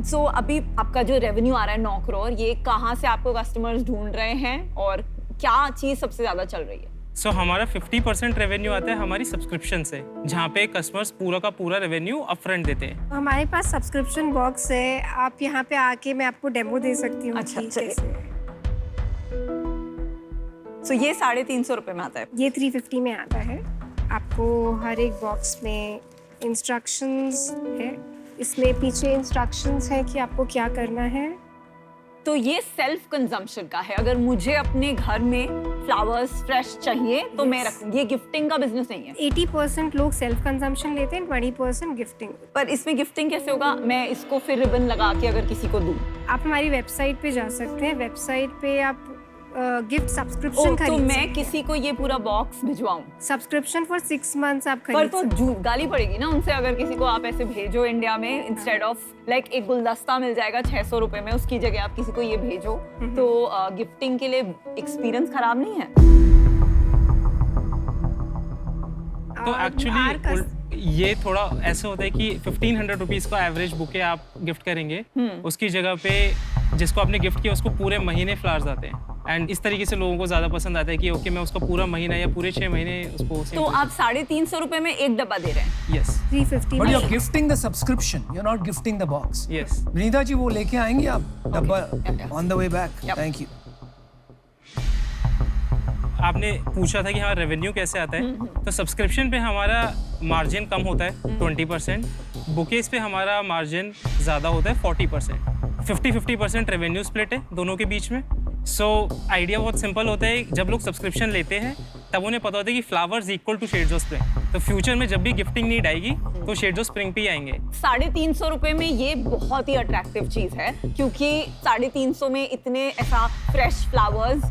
S3: सो अभी आपका जो रेवेन्यू आ रहा है 9 करोड़, ये कहाँ से आपको कस्टमर्स ढूंढ रहे हैं और क्या चीज़ सबसे ज़्यादा चल रही है?
S10: So, हमारा 50% रेवेन्यू आता है हमारी सब्सक्रिप्शन से, जहाँ पे कस्टमर्स पूरा का पूरा रेवेन्यू अपफ्रंट देते हैं।
S11: हमारे पास सब्सक्रिप्शन बॉक्स है, आप यहाँ पे आके मैं आपको डेमो दे सकती हूँ।
S3: अच्छा,
S11: कि
S3: चलिए।
S11: कैसे।
S3: सो ये 350 रुपए में आता है।
S11: ये 350 में आता है। आपको हर एक बॉक्स में इंस्ट्रक्शंस है, इसमें पीछे इंस्ट्रक्शंस है कि आपको क्या करना है।
S3: तो ये सेल्फ कंजम्पशन का है। अगर मुझे अपने घर में फ्लावर्स फ्रेश चाहिए तो मैं रखूंगी। ये गिफ्टिंग का बिजनेस नहीं है।
S11: 80% लोग सेल्फ कंजम्पशन लेते हैं, 20% गिफ्टिंग।
S3: पर इसमें गिफ्टिंग कैसे होगा? मैं इसको फिर रिबन लगा के अगर किसी को दूं?
S11: आप हमारी वेबसाइट पे जा सकते हैं। वेबसाइट पे आप गिफ्ट सब्सक्रिप्शन
S3: तो
S11: खरीद
S3: मैं
S11: सकते हैं।
S3: किसी को ये पूरा बॉक्स भिजवाऊं?
S11: सब्सक्रिप्शन फॉर 6 मंथ्स आप
S3: पर
S11: खरीद
S3: तो
S11: सकते हैं।
S3: गाली पड़ेगी ना उनसे, अगर किसी को आप ऐसे भेजो इंडिया में, इंस्टेड ऑफ लाइक एक गुलदस्ता मिल जाएगा 600 रुपए में, उसकी जगह आप किसी को ये भेजो, तो गिफ्टिंग के लिए एक्सपीरियंस खराब नहीं है?
S10: तो एक्चुअली ये थोड़ा ऐसा होता है कि 1500 रुपीज़ का एवरेज बुके आप गिफ्ट करेंगे, उसकी जगह पे जिसको आपने गिफ्ट किया उसको पूरे महीने फ्लावर्स आते हैं। एंड इस तरीके से लोगों को ज़्यादा पसंद आता है कि ओके मैं उसका पूरा महीना या पूरे 6 महीने उसको।
S3: तो आप 350 रुपए में एक डब्बा दे रहे हैं?
S10: यस
S11: 350
S1: But
S11: में।
S1: you're gifting the subscription. You're not gifting the box.
S10: Yes.
S1: Vineeta ji वो लेके आएंगे आप डब्बा on the way back.
S3: Yep.
S1: Thank you.
S10: आपने पूछा था कि हमारा रेवेन्यू कैसे आता है, तो सब्सक्रिप्शन पे हमारा मार्जिन कम होता है 20%, बुकेज पे हमारा मार्जिन ज़्यादा होता है 40%। 50-50% रेवेन्यू स्प्लिट है दोनों के बीच में। सो आइडिया बहुत सिंपल होता है, जब लोग सब्सक्रिप्शन लेते हैं तब उन्हें पता होता है कि flowers equal to shades of spring, तो फ्यूचर में जब भी गिफ्टिंग नीड आएगी तो शेड्स ऑफ स्प्रिंग पे ही आएंगे।
S3: 350 रुपए में ये बहुत ही अट्रैक्टिव चीज है, क्योंकि 350 में इतने ऐसा फ्रेश फ्लावर्स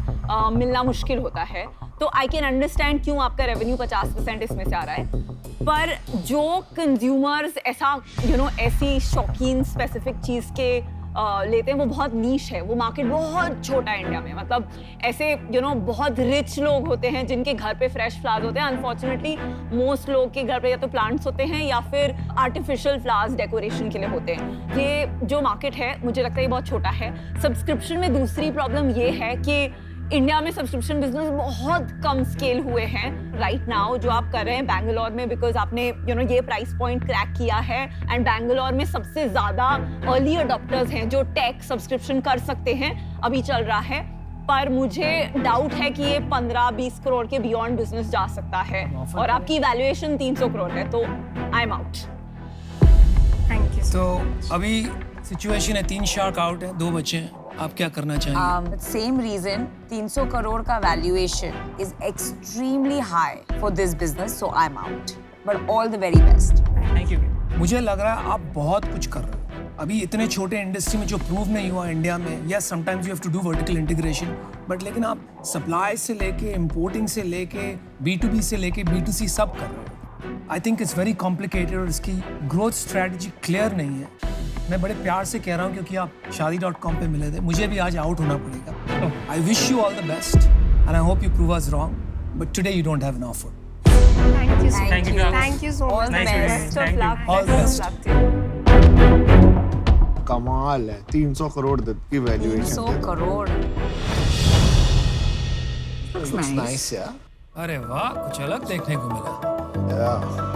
S3: मिलना मुश्किल होता है। तो आई कैन अंडरस्टैंड क्यों आपका रेवेन्यू 50% इसमें से आ रहा है। पर जो कंज्यूमर्स ऐसा ऐसी शौकीन स्पेसिफिक चीज के लेते हैं, वो बहुत नीश है, वो मार्केट बहुत छोटा है इंडिया में। मतलब ऐसे बहुत रिच लोग होते हैं जिनके घर पे फ्रेश फ्लावर्स होते हैं। अनफॉर्चुनेटली मोस्ट लोग के घर पे या तो प्लांट्स होते हैं या फिर आर्टिफिशियल फ्लावर्स डेकोरेशन के लिए होते हैं। ये जो मार्केट है मुझे लगता है ये बहुत छोटा है। सब्सक्रिप्शन में दूसरी प्रॉब्लम ये है कि इंडिया में सब्सक्रिप्शन बिजनेस बहुत कम स्केल हुए हैं राइट नाउ जो आप कर रहे हैं बैंगलोर में, बिकॉज आपने ये प्राइस पॉइंट क्रैक किया है। एंड बैंगलोर में सबसे ज्यादा अर्ली अडॉप्टर्स हैं जो टेक सब्सक्रिप्शन कर सकते हैं, अभी चल रहा है। पर मुझे डाउट है कि ये 15-20 करोड़ के बियॉन्ड बिजनेस जा सकता है, और आपकी वैल्यूएशन 300 करोड़ है, तो आई एम आउट।
S11: Thank you.
S1: तो अभी सिचुएशन है 3 शार्क आउट है, 2 बचे हैं, आप क्या करना चाहेंगे?
S6: Same reason, 300 करोड़ का valuation is extremely high for this business, so I'm out. But all the very best.
S10: Thank you.
S1: मुझे लग रहा है आप बहुत कुछ कर रहे हो अभी इतने छोटे इंडस्ट्री में जो प्रूव नहीं हुआ इंडिया में। Yes, sometimes you have to do vertical integration, but लेकिन आप सप्लाई से लेके इंपोर्टिंग से लेके B2B से लेके B2C सब कर रहे हो। I think it's very complicated और इसकी ग्रोथ स्ट्रैटेजी क्लियर नहीं है। मैं बड़े प्यार से कह रहा हूँ क्योंकि आप shaadi.com पे मिले थे, मुझे भी आज आउट होना पड़ेगा। I wish you all the best and I hope you prove us wrong, but today you don't have an offer.
S11: Thank you so much.
S10: Thank you.
S11: Thank you so
S6: All
S11: much.
S6: the best.
S3: Best of luck.
S1: All the best.
S3: Best of luck.
S2: कमाल है, 300 करोड़ की valuation.
S6: 300 crore.
S2: Looks nice, yeah.
S1: अरे वाह, कुछ अलग देखने को मिला।
S2: Yeah.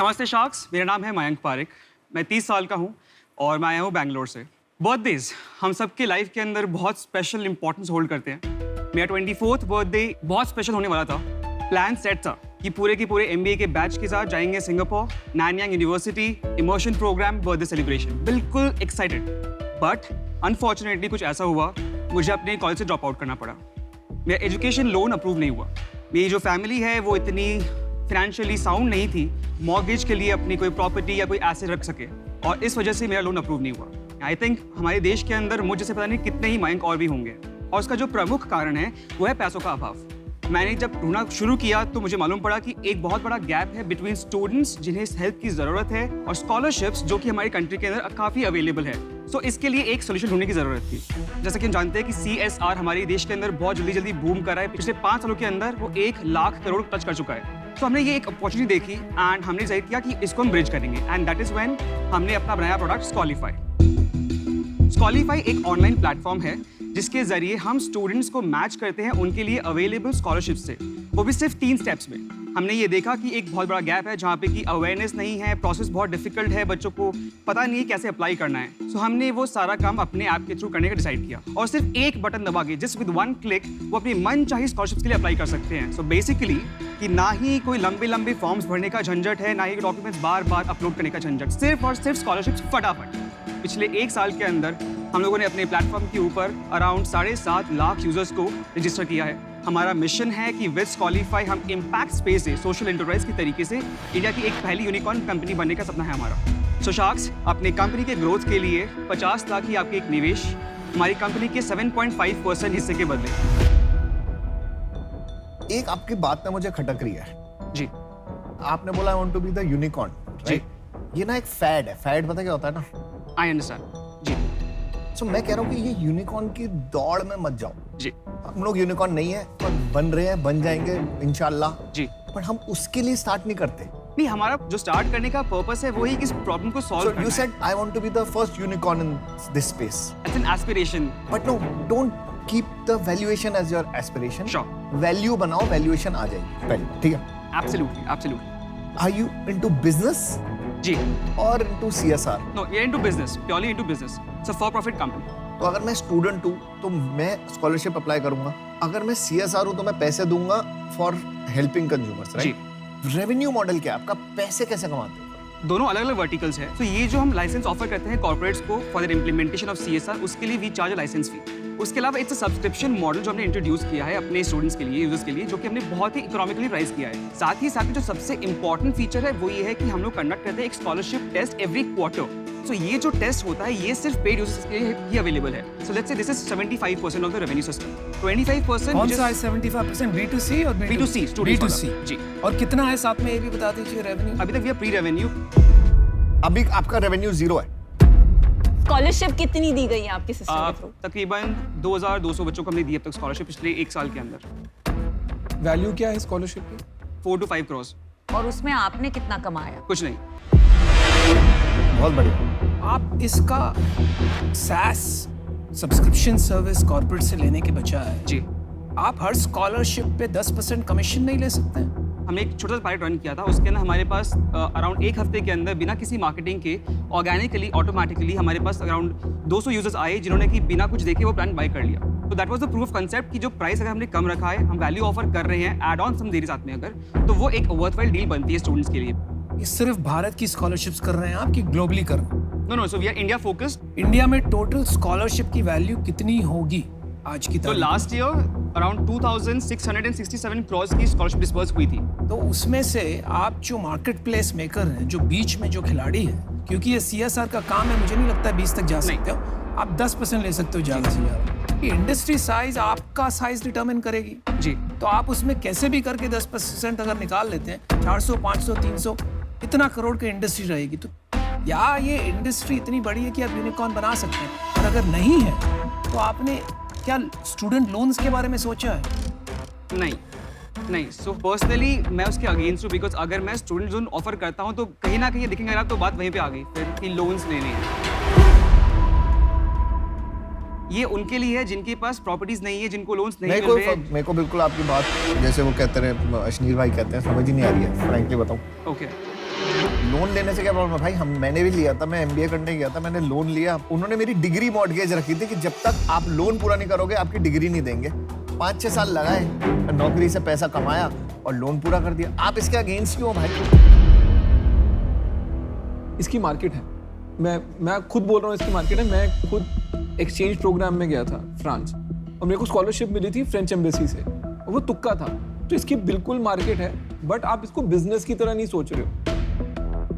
S12: नमस्ते शार्क्स, मेरा नाम है मयंक पारिक। मैं 30 साल का हूँ और मैं आया हूँ बैंगलोर से। बर्थडेज हम सबके लाइफ के अंदर बहुत स्पेशल इंपॉर्टेंस होल्ड करते हैं। मेरा 24th बर्थडे बहुत स्पेशल होने वाला था। प्लान सेट था कि पूरे के पूरे MBA के बैच के साथ जाएंगे Singapore, Nanyang university, immersion programme, birthday celebration, बिल्कुल एक्साइटेड। बट अनफॉर्चुनेटली कुछ ऐसा हुआ, मुझे अपने कॉलेज से ड्रॉप आउट करना पड़ा। मेरा एजुकेशन लोन अप्रूव नहीं हुआ। मेरी जो फैमिली है वो इतनी फाइनेंशियली साउंड नहीं थी मॉर्गेज के लिए अपनी कोई प्रॉपर्टी या कोई एसेट रख सके, और इस वजह से मेरा लोन अप्रूव नहीं हुआ। आई थिंक हमारे देश के अंदर मुझे से पता नहीं कितने ही मयंक और भी होंगे, और उसका जो प्रमुख कारण है वो है पैसों का अभाव। मैंने जब ढूंढना शुरू किया तो मुझे मालूम पड़ा कि एक बहुत बड़ा गैप है बिटवीन स्टूडेंट्स जिन्हें इस हेल्प की जरूरत है और स्कॉलरशिप्स जो कि हमारी कंट्री के अंदर काफी अवेलेबल है। सो इसके लिए एक सोल्यूशन ढूंढने की जरूरत थी। जैसा कि हम जानते हैं कि CSR हमारे देश के अंदर बहुत जल्दी बूम कर रहा है। पिछले 5 सालों के अंदर वो 1 लाख करोड़ टच कर चुका है। तो हमने ये एक अपॉर्चुनिटी देखी एंड हमने डिसाइड किया कि इसको हम ब्रिज करेंगे, एंड दैट इज व्हेन हमने अपना बनाया प्रोडक्ट स्कॉलिफाई। स्कॉलिफाई एक ऑनलाइन प्लेटफॉर्म है जिसके जरिए हम स्टूडेंट्स को मैच करते हैं उनके लिए अवेलेबल स्कॉलरशिप से, वो भी सिर्फ 3 स्टेप्स में। हमने ये देखा कि एक बहुत बड़ा गैप है जहाँ पे कि अवेयरनेस नहीं है, प्रोसेस बहुत डिफिकल्ट है, बच्चों को पता नहीं है कैसे अप्लाई करना है। सो हमने वो सारा काम अपने ऐप के थ्रू करने का डिसाइड किया, और सिर्फ एक बटन दबा के जस्ट विद 1 क्लिक वो अपनी मन चाही स्कॉलरशिप के लिए अप्लाई कर सकते हैं। सो बेसिकली कि ना ही कोई लंबे फॉर्म्स भरने का झंझट है, ना ही डॉक्यूमेंट्स बार अपलोड करने का झंझट, सिर्फ और सिर्फ स्कॉलरशिप फटाफट। पिछले 1 साल के अंदर हम लोगों ने अपने प्लेटफॉर्म के ऊपर अराउंड 7.5 लाख यूजर्स को रजिस्टर किया है। हमारा मिशन है कि विद स्कॉलिफाई हम इम्पैक्ट स्पेस से सोशल एंटरप्राइज की तरीके से इंडिया की एक पहली यूनिकॉर्न कंपनी बनने का सपना है हमारा। सो शार्क्स, अपने कंपनी के ग्रोथ के लिए 50 लाख की आपकी एक निवेश हमारी कंपनी के 7.5% हिस्से के बदले।
S2: एक आपकी बात ना मुझे खटक रही है
S12: जी।
S2: आपने बोला I want to be the unicorn, right? ये ना एक फैड है। फैड पता क्या होता है ना?
S12: आई अंडरस्टैंड जी।
S2: सो मैं कह रहा हूँ कि ये यूनिकॉर्न की दौड़ में मत जाओ
S12: जी।
S2: हम लोग यूनिकॉर्न नहीं है, पर बन रहे हैं, बन जाएंगे इंशाल्लाह
S12: जी।
S2: पर हम उसके लिए स्टार्ट नहीं करते।
S12: नहीं, हमारा जो स्टार्ट करने का पर्पस है वही कि इस प्रॉब्लम को सॉल्व करना
S2: you said I want to be the first unicorn in this space.
S12: It's an aspiration.
S2: But no, don't keep the valuation as your aspiration.
S12: Sure.
S2: Value बनाओ, वैल्यूएशन आ जाएगी पहले, ठीक है?
S12: Absolutely.
S2: Are you into business
S12: जी।
S2: और into CSR?
S12: No, we're into business, purely into business. It's a for-profit company.
S2: तो अगर मैं स्टूडेंट हूँ तो मैं स्कॉलरशिप अप्लाई करूंगा, अगर मैं CSR हूँ तो मैं पैसे दूंगा for helping consumers, right? Revenue model क्या है आपका, पैसे कैसे कमाते हैं?
S12: दोनों अलग अलग वर्टिकल्स हैं। तो ये जो हम लाइसेंस ऑफर करते हैं कॉर्पोरेट्स को for the implementation of CSR, उसके लिए वी चार्ज लाइसेंस फी। उसके अलावा इट्स अ सब्सक्रिप्शन मॉडल जो हमने इंट्रोड्यूस किया है अपने स्टूडेंट्स के लिए, यूजर्स के लिए, जो कि हमने बहुत ही इकोनॉमिकली प्राइस किया है। साथ ही जो सबसे इंपॉर्टेंट फीचर है वो ये है कि हम लोग कंडक्ट करते हैं एक स्कॉलरशिप टेस्ट एवरी क्वार्टर। सो ये जो टेस्ट होता है ये सिर्फ पेड यूजर्स के लिए ही अवेलेबल है। So let's say this is 75% of the revenue system. 25%
S1: कौन सा है 75%? B2C और
S12: B2C स्टूडेंट्स
S1: B2C
S12: वाला। जी।
S1: और कितना है साथ में ये भी बता दीजिए रेवेन्यू?
S12: अभी तक वी आर प्री रेवेन्यू।
S2: अभी आपका रेवेन्यू 0 है।
S3: स्कॉलरशिप कितनी दी गई है आपके सिस्टम के थ्रू?
S12: तकरीबन 2200 बच्चों को हमने दी अब तक स्कॉलरशिप पिछले 1 साल के अंदर।
S4: वैल्यू क्या है स्कॉलरशिप की?
S12: 4 to 5 crores।
S6: और उसमें आपने कितना कमाया?
S12: कुछ नहीं।
S2: बहुत बढ़िया।
S1: आप इसका SaaS सब्सक्रिप्शन सर्विस कॉर्पोरेट से लेने के बजाय
S12: जी,
S1: आप हर स्कॉलरशिप पे 10% कमीशन नहीं ले सकते हैं?
S12: हमने एक छोटा सा पायलट रन किया था, उसके अंदर हमारे पास अराउंड 1 हफ्ते के अंदर बिना किसी मार्केटिंग के ऑर्गेनिकली ऑटोमेटिकली हमारे पास अराउंड 200 यूजर्स आए जिन्होंने कि बिना कुछ देखे वो प्लान बाय कर लिया। तो that was the proof of concept कि जो प्राइस अगर हमने कम रखा है, हम वैल्यू ऑफर कर रहे हैं, एड ऑन हम दे रहे साथ में अगर, तो वो एक वर्थवाइल डील बनती है स्टूडेंट्स के लिए।
S1: ये सिर्फ भारत की स्कॉलरशिप्स कर रहे हैं आप कि ग्लोबली कर रहे हैं?
S12: No, so we are India focused.
S1: India में टोटल स्कॉलरशिप की वैल्यू कितनी होगी आज की
S12: तो
S1: तारीख?
S12: लास्ट ईयर अराउंड 2667 crores की स्कॉलरशिप डिस्पर्स हुई थी।
S1: तो उसमें से आप जो मार्केट प्लेस मेकर हैं, जो बीच में जो खिलाड़ी हैं, क्योंकि ये CSR का काम है, मुझे नहीं लगता 20 तक जा सकते हो आप, 10% ले सकते हो ज्यादा से ज्यादा। ये इंडस्ट्री साइज आपका साइज डिटरमिन करेगी
S12: जी।
S1: तो आप उसमें कैसे भी करके 10% अगर निकाल लेते हैं, 400, 500, 300 इतना करोड़ की इंडस्ट्री रहेगी। तो या ये इंडस्ट्री इतनी बड़ी है कि आप यूनिकॉर्न बना सकते हैं, और अगर नहीं है तो आपने क्या स्टूडेंट लोन्स के बारे में सोचा है?
S12: नहीं। सो पर्सनली मैं उसके अगेंस्ट हूँ, बिकॉज अगर मैं स्टूडेंट लोन ऑफर करता हूँ तो कहीं ना कहीं देखेंगे आप तो बात वहीं पे आ गई फिर कि लोन्स लेने हैं। ये उनके लिए है जिनके पास प्रॉपर्टीज नहीं है, जिनको लोन्स नहीं मिल रहे हैं।
S2: मेरे को बिल्कुल आपकी बात, जैसे वो कहते हैं अशनीर भाई कहते हैं, समझ ही नहीं आ रही है फ्रैंकली बताऊं।
S12: ओके।
S2: लोन लेने से क्या प्रॉब्लम है भाई? मैंने भी लिया था, मैं MBA करने गया था, मैंने लोन लिया, उन्होंने मेरी डिग्री मॉर्टगेज रखी थी कि जब तक आप लोन पूरा नहीं करोगे आपकी डिग्री नहीं देंगे। 5-6 साल लगाए, नौकरी से पैसा कमाया और लोन पूरा कर दिया। आप इसके अगेंस्ट क्यों भाई?
S4: इसकी मार्केट है, मैं खुद बोल रहा हूँ इसकी मार्केट है। मैं खुद एक्सचेंज प्रोग्राम में गया था फ्रांस, और मेरे को स्कॉलरशिप मिली थी फ्रेंच एम्बेसी से, और वो तुक्का था। तो इसकी बिल्कुल मार्केट है, बट आप इसको बिजनेस की तरह नहीं सोच रहे हो।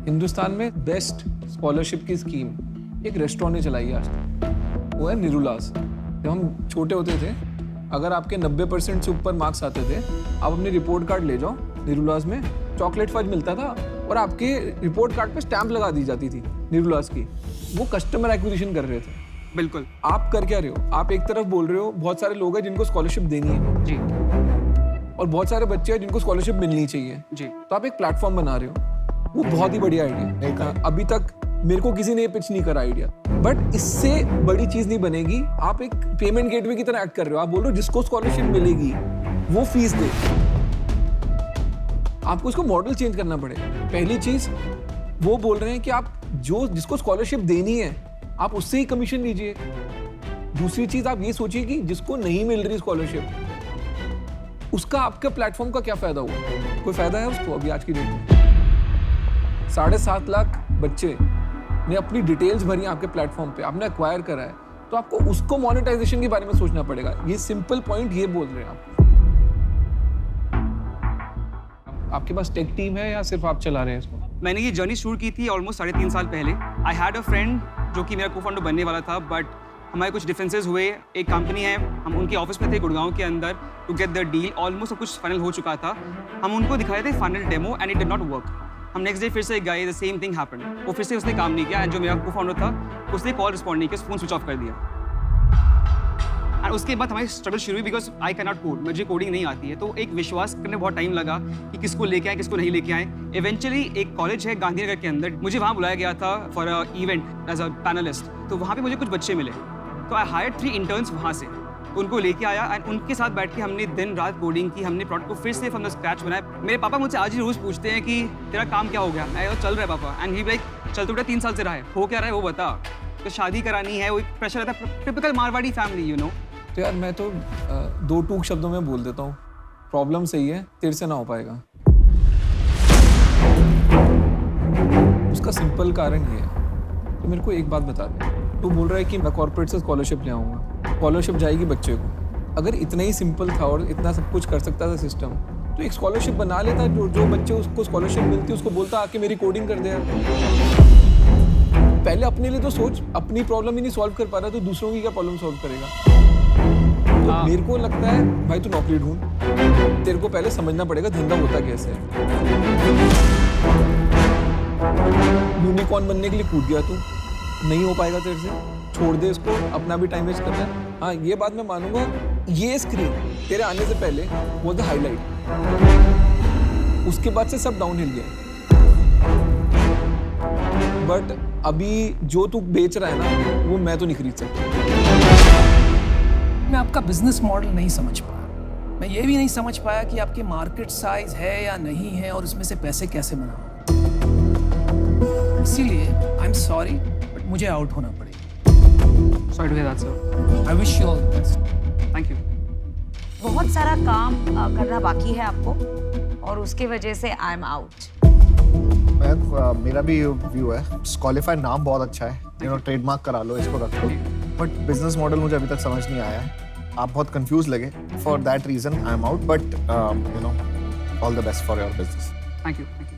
S4: हिंदुस्तान में बेस्ट स्कॉलरशिप की स्कीम एक रेस्टोरेंट ने चलाई है आज तक, वो है निरुलास। जब हम छोटे होते थे, अगर आपके 90% से ऊपर मार्क्स आते थे, आप अपने रिपोर्ट कार्ड ले जाओ, निरुलास में चॉकलेट फज मिलता था और आपके रिपोर्ट कार्ड पे स्टैंप लगा दी जाती थी निरुलास की। वो कस्टमर एक्विजिशन कर रहे थे।
S12: बिल्कुल।
S4: आप कर क्या रहे हो? आप एक तरफ बोल रहे हो बहुत सारे लोग हैं जिनको स्कॉलरशिप देनी है
S12: जी,
S4: और बहुत सारे बच्चे हैं जिनको स्कॉलरशिप मिलनी चाहिए
S12: जी,
S4: तो आप एक प्लेटफॉर्म बना रहे हो। वो बहुत ही बढ़िया आइडिया। अभी तक मेरे को किसी ने पिच नहीं करा आइडिया, बट इससे बड़ी चीज नहीं बनेगी। आप एक पेमेंट गेटवे की तरह एक्ट कर रहे हो। आप बोल रहे हो जिसको स्कॉलरशिप मिलेगी वो फीस दे। आपको इसको मॉडल चेंज करना पड़ेगा। पहली चीज, वो बोल रहे हैं कि आप जिसको स्कॉलरशिप देनी है आप उससे ही कमीशन लीजिए। दूसरी चीज, आप ये सोचिए कि जिसको नहीं मिल रही स्कॉलरशिप, उसका आपके प्लेटफॉर्म का क्या फायदा हुआ? कोई फायदा है उसको? अभी आज की डेट में 7.5 लाख बच्चे ने अपनी डिटेल्स भरी आपके प्लेटफॉर्म पे, आपने एक्वायर करा है, तो आपको उसको मोनेटाइजेशन के बारे में सोचना पड़ेगा। ये सिंपल पॉइंट ये बोल रहे हैं आप। आपके पास टेक टीम है या सिर्फ आप चला रहे हैं इसको?
S12: मैंने ये जर्नी शुरू की थी ऑलमोस्ट 3.5 साल पहले। आई हैड अ फ्रेंड जो कि मेरा को फाउंडर बनने वाला था, बट हमारे कुछ डिफरेंसेस हुए। एक कंपनी है, हम उनके ऑफिस में थे गुड़गांव के अंदर to get the deal. Almost सब कुछ फाइनल हो चुका था। हम उनको दिखाए थे final demo and it did not work. हम नेक्स्ट डे फिर से गए, द सेम थिंग हैपेंड। वो फिर से उसने काम नहीं किया एंड जो मेरा को फाउंडर था उसने कॉल रिस्पॉन्ड नहीं किया, फोन स्विच ऑफ कर दिया। एंड उसके बाद हमारी स्ट्रगल शुरू हुई because I can not code, मुझे कोडिंग नहीं आती है। तो एक विश्वास करने बहुत टाइम लगा कि किसको लेके आए किसको नहीं लेके आए। इवेंचुअली एक कॉलेज है गांधीनगर के अंदर, मुझे वहाँ बुलाया गया था for a event as a panelist. तो वहाँ पे मुझे कुछ बच्चे मिले, तो आई हायर्ड 3 इंटर्न्स वहाँ से। तो उनको लेके आया एंड उनके साथ बैठ के हमने दिन रात कोडिंग की। हमने प्रोडक्ट को फिर से फ्रॉम द स्क्रैच बनाया। मेरे पापा मुझसे आज ही रोज पूछते हैं कि तेरा काम क्या हो गया। मैं चल रहा है पापा, एंड ही लाइक चल तो बेटा 3 साल से रहा है, हो क्या रहा है वो बता। तो शादी करानी है, वो एक प्रेशर रहता है, typical Marwari family, you know.
S4: तो यार मैं तो दो टूक शब्दों में बोल देता हूँ, प्रॉब्लम सही है, तेरे से ना हो पाएगा। उसका सिंपल कारण ये है, तो मेरे को एक बात बता दे, तू बोल रहा है कि मैं कॉर्पोरेट से स्कॉलरशिप ले आऊँगा, स्कॉलरशिप जाएगी बच्चे को। अगर इतना ही सिंपल था और इतना सब कुछ कर सकता था सिस्टम, तो एक स्कॉलरशिप बना लेता, जो बच्चे उसको स्कॉलरशिप मिलती उसको बोलता आके मेरी कोडिंग कर दे यार। पहले अपने लिए तो सोच, अपनी प्रॉब्लम ही नहीं सॉल्व कर पा रहा तो दूसरों की क्या प्रॉब्लम सॉल्व करेगा। तो मेरे को लगता है भाई तू नौकरी ढूंढ, तेरे को पहले समझना पड़ेगा धंधा होता कैसे है। यूनिकॉर्न बनने के लिए कूद गया तू, नहीं हो पाएगा तेरे से, छोड़ दे इसको, अपना भी टाइम वेस्ट करना है। हाँ ये बात मैं मानूंगा, ये स्क्रीन तेरे आने से पहले वो द हाईलाइट, उसके बाद से सब डाउन हिल गया। बट अभी जो तू बेच रहा है ना, वो मैं तो नहीं खरीद सकता।
S1: मैं आपका बिजनेस मॉडल नहीं समझ पाया। मैं ये भी नहीं समझ पाया कि आपके मार्केट साइज है या नहीं है और उसमें से पैसे कैसे बनाओ। इसीलिए आई एम सॉरी बट मुझे आउट होना पड़ेगा।
S12: Sorry to hear that, sir.
S1: I wish you all the best.
S12: Thank you.
S6: बहुत सारा काम करना बाकी है आपको और उसके वजह से आई एम आउट।
S2: मेरा भी व्यू है, स्कॉलिफाई नाम बहुत अच्छा है, यू नो ट्रेडमार्क करा लो, इसको रख लो, बट बिजनेस मॉडल मुझे अभी तक समझ नहीं आया है। आप बहुत कंफ्यूज लगे, for that reason I am out, but you know all the best for your business.
S12: Thank you. Thank you.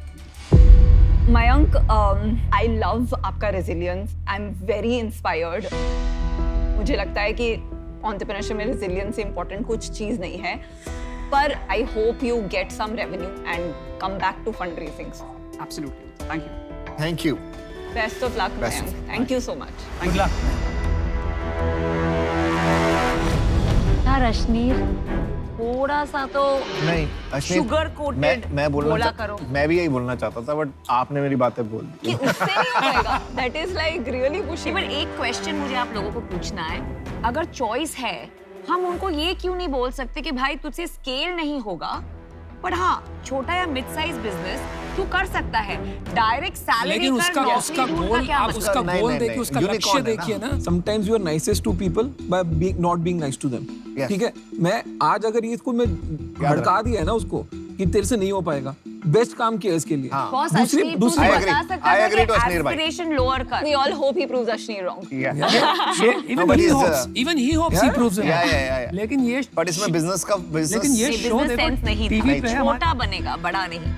S3: Mayank, I love आपका resilience, I am very inspired. मुझे लगता है कि एंटरप्रेन्योरशिप में रेजिलियंस से इम्पोर्टेंट कुछ चीज़ नहीं है, पर I hope you get some revenue and come back to fund raisings.
S12: Absolutely. Thank you.
S2: Thank you.
S3: Best of luck Mayank, thank you so much.
S1: Good luck.
S6: यार अश्नीर, थोड़ा सा तो
S2: नहीं अश्विन,
S6: शुगर कोटेड
S2: मैं
S6: बोला
S2: बोलना
S6: करो।
S2: मैं भी यही बोलना चाहता था, बट आपने मेरी बातें बोल दी।
S3: कि उससे नहीं हो पाएगा, that is like really pushing.
S6: पर एक क्वेश्चन मुझे आप लोगों को पूछना है, अगर चॉइस है, हम उनको ये क्यों नहीं बोल सकते कि भाई तुझसे स्केल नहीं होगा, पर हाँ छोटा या मिड साइज बिजनेस तू कर सकता है, डायरेक्ट सैलरी
S1: लेकिन उसका गोल, आप उसका गोल देखिए, उसका लक्ष्य देखिए ना।
S4: Sometimes you are nicest to people by not being nice to them.
S2: Yes.
S4: ठीक है, मैं आज अगर इसको मैं भड़का दिया है ना उसको कि तेरे से नहीं हो पाएगा, बेस्ट काम किया इसके लिए।
S6: बॉस
S4: दूसरी
S6: अश्नीर,
S4: दूसरी
S6: तू
S2: I
S6: बता
S2: agree.
S6: सकता
S2: I
S6: था
S2: agree to
S6: कि
S2: Ashneer bhai.
S6: एस्पिरेशन लोअर कर।
S3: We all hope he proves Ashneer wrong.
S1: Even he hopes he proves him.
S2: Yeah.
S1: लेकिन ये
S2: बट इसमें बिजनेस का
S1: लेकिन ये
S6: ये
S1: शो
S6: business
S1: देखो
S6: sense नहीं था,
S1: टीवी पे है
S6: छोटा बनेगा, बड़ा नहीं।